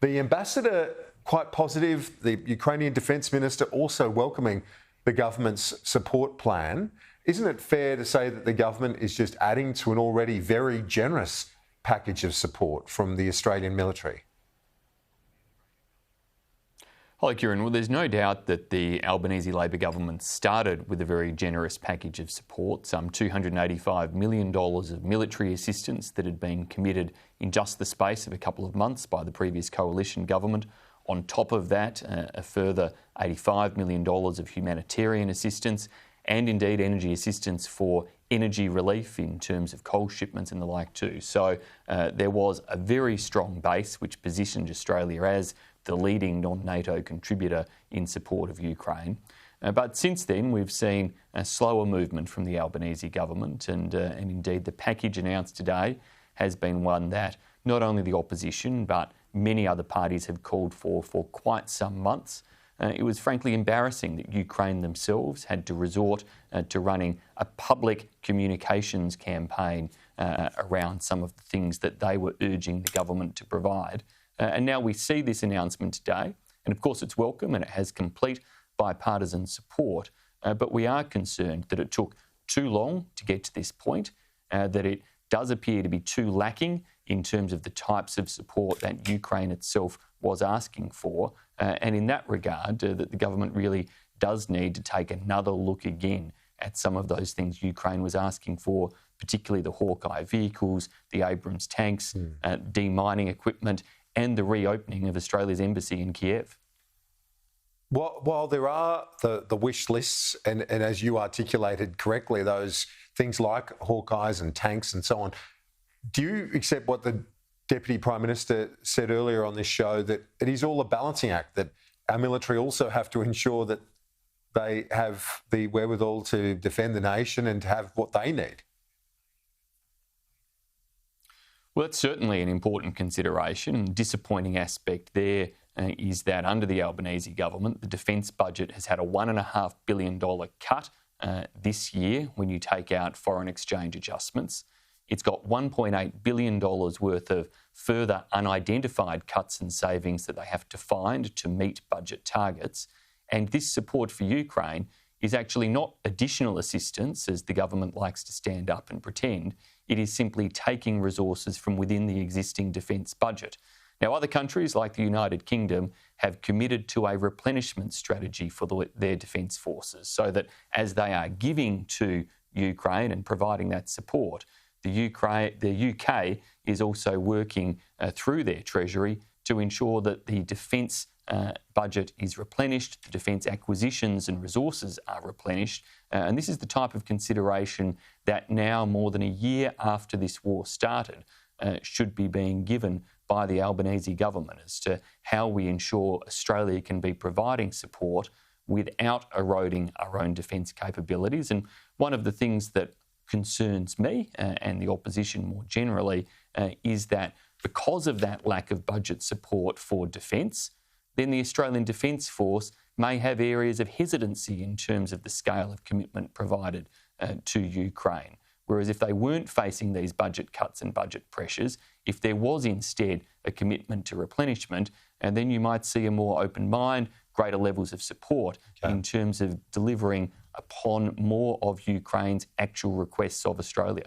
The ambassador, quite positive. The Ukrainian defence minister also welcoming the government's support plan. Isn't it fair to say that the government is just adding to an already very generous package of support from the Australian military? Hi, Kieran. Well, there's no doubt that the Albanese Labor government started with a very generous package of support, some $285 million of military assistance that had been committed in just the space of a couple of months by the previous coalition government. On top of that, a further $85 million of humanitarian assistance and indeed energy assistance for energy relief in terms of coal shipments and the like too. So there was a very strong base which positioned Australia as the leading non-NATO contributor in support of Ukraine. But since then, we've seen a slower movement from the Albanese government, and indeed the package announced today has been one that not only the opposition but many other parties have called for quite some months. It was frankly embarrassing that Ukraine themselves had to resort to running a public communications campaign around some of the things that they were urging the government to provide. And now we see this announcement today, and of course it's welcome and it has complete bipartisan support, but we are concerned that it took too long to get to this point, that it does appear to be too lacking in terms of the types of support that Ukraine itself was asking for, and in that regard, that the government really does need to take another look again at some of those things Ukraine was asking for, particularly the Hawkeye vehicles, the Abrams tanks, demining equipment, and the reopening of Australia's embassy in Kiev. While there are the wish lists, and as you articulated correctly, those things like Hawkeyes and tanks and so on, do you accept what the Deputy Prime Minister said earlier on this show, that it is all a balancing act, that our military also have to ensure that they have the wherewithal to defend the nation and to have what they need? Well, it's certainly an important consideration. Disappointing aspect there is that under the Albanese government, the defence budget has had a $1.5 billion cut this year when you take out foreign exchange adjustments. It's got $1.8 billion worth of further unidentified cuts and savings that they have to find to meet budget targets. And this support for Ukraine is actually not additional assistance, as the government likes to stand up and pretend. It is simply taking resources from within the existing defence budget. Now, other countries like the United Kingdom have committed to a replenishment strategy for their defence forces, so that as they are giving to Ukraine and providing that support, the UK is also working through their Treasury to ensure that the defence budget is replenished, the defence acquisitions and resources are replenished. And this is the type of consideration that now, more than a year after this war started, should be being given by the Albanese government as to how we ensure Australia can be providing support without eroding our own defence capabilities. And one of the things that concerns me and the opposition more generally is that because of that lack of budget support for defence, then the Australian Defence Force may have areas of hesitancy in terms of the scale of commitment provided to Ukraine. Whereas if they weren't facing these budget cuts and budget pressures, if there was instead a commitment to replenishment, and then you might see a more open mind, greater levels of support in terms of delivering upon more of Ukraine's actual requests of Australia.